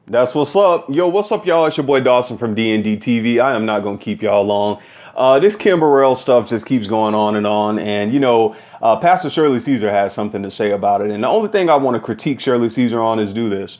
That's what's up. Yo, what's up, y'all? It's your boy Dawson from D&D TV. I am not going to keep y'all long. This Kim Burrell stuff just keeps going on and on. And, Pastor Shirley Caesar has something to say about it. And the only thing I want to critique Shirley Caesar on is do this.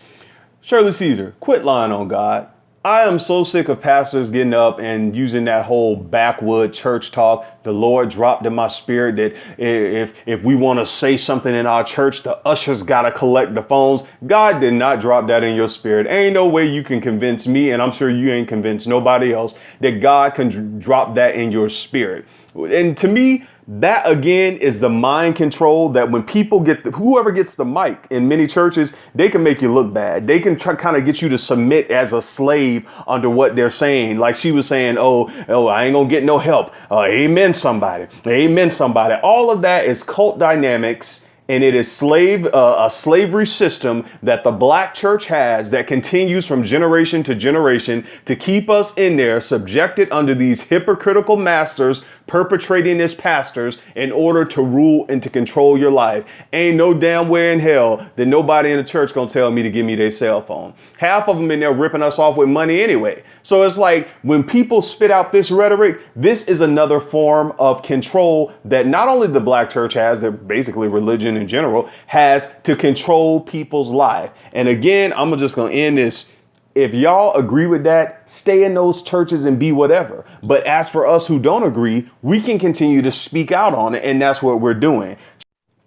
Shirley Caesar, quit lying on God. I am so sick of pastors getting up and using that whole backwood church talk. The Lord dropped in my spirit that if we want to say something in our church, the ushers got to collect the phones. God did not drop that in your spirit. Ain't no way you can convince me, and I'm sure you ain't convinced nobody else, that God can drop that in your spirit. And to me, that again is the mind control that when people whoever gets the mic in many churches, they can make you look bad. They can try kind of get you to submit as a slave under what they're saying. Like she was saying, oh, I ain't gonna get no help. Amen, somebody. Amen, somebody. All of that is cult dynamics. And it is a slavery system that the black church has that continues from generation to generation to keep us in there, subjected under these hypocritical masters perpetrating as pastors in order to rule and to control your life. Ain't no damn way in hell that nobody in the church gonna tell me to give me their cell phone. Half of them in there ripping us off with money anyway. So it's like when people spit out this rhetoric, this is another form of control that not only the black church has, that basically religion in general has, to control people's life. And again, I'm just going to end this. If y'all agree with that, stay in those churches and be whatever. But as for us who don't agree, we can continue to speak out on it. And that's what we're doing.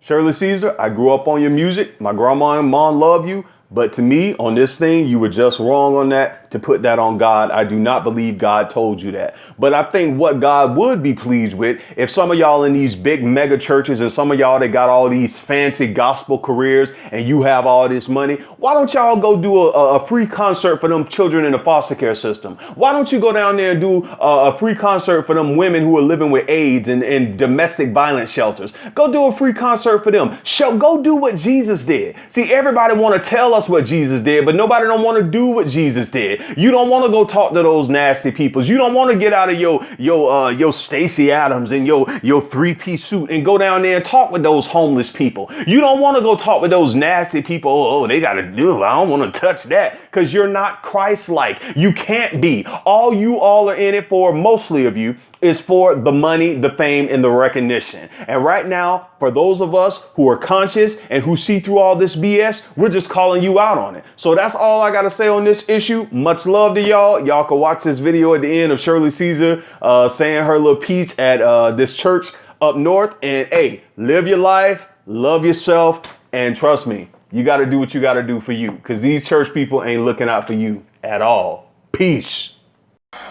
Shirley Caesar, I grew up on your music. My grandma and mom love you. But to me, on this thing, you were just wrong on that to put that on God. I do not believe God told you that. But I think what God would be pleased with, if some of y'all in these big mega churches and some of y'all that got all these fancy gospel careers and you have all this money, why don't y'all go do a free concert for them children in the foster care system? Why don't you go down there and do a free concert for them women who are living with AIDS and domestic violence shelters? Go do a free concert for them. Go do what Jesus did. See, everybody want to tell us what Jesus did, but nobody don't want to do what Jesus did. You don't want to go talk to those nasty people. You don't want to get out of your Stacey Adams and your three-piece suit and go down there and talk with those homeless people. You don't want to go talk with those nasty people. Oh, they got to do it. I don't want to touch that, because you're not Christ-like. You can't be. All you all are in it for, mostly of you, is for the money, the fame, and the recognition. And right now, for those of us who are conscious and who see through all this BS, we're just calling you out on it. So that's all I got to say on this issue. Much love to y'all. Y'all can watch this video at the end of Shirley Caesar saying her little piece at this church up north. And hey, live your life, love yourself, and trust me, you got to do what you got to do for you, because these church people ain't looking out for you at all. Peace.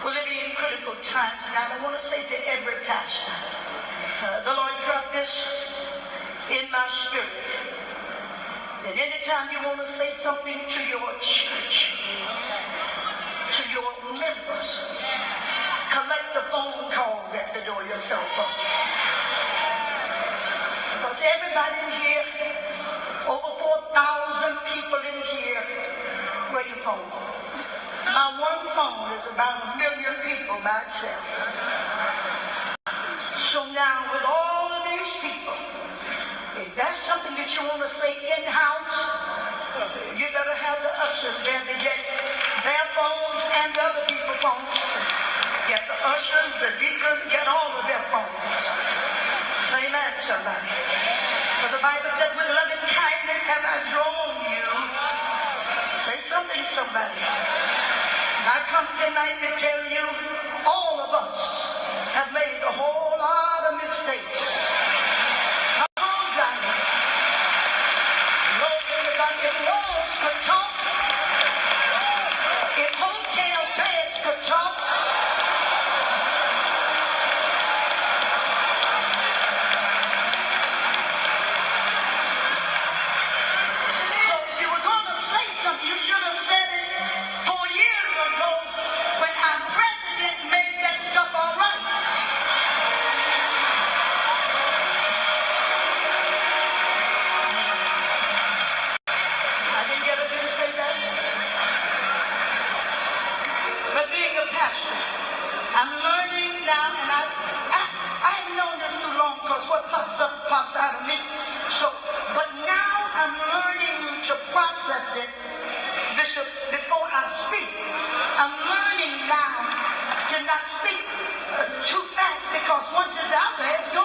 We're living in critical times now. I want to say to every pastor, the Lord dropped this in my spirit. And anytime you want to say something to your church, to your members, collect the phone calls at the door, your cell phone. Because everybody in here, over 4,000 people in here, where your phone? My one phone is about 1 million people by itself. So now with all of these people, if that's something that you want to say in-house, you better have the ushers there to get their phones and the other people's phones. Get the ushers, the deacons, get all of their phones. Say amen, somebody. But the Bible said, with loving kindness have I drawn you. Say something, somebody. I come tonight to tell you, all of us have made a whole lot of mistakes. Come on, Zion. Lord, like if walls could talk, if hotel beds could talk, so if you were going to say something, you should have said it 4 years ago when our president made that stuff all right. I didn't get up here to say that. But being a pastor, I'm learning now, and I haven't known this too long, because what pops up pops out of me. So, but now I'm learning to process it bishops before I speak. I'm learning now to not speak too fast, because once it's out there, it's gone.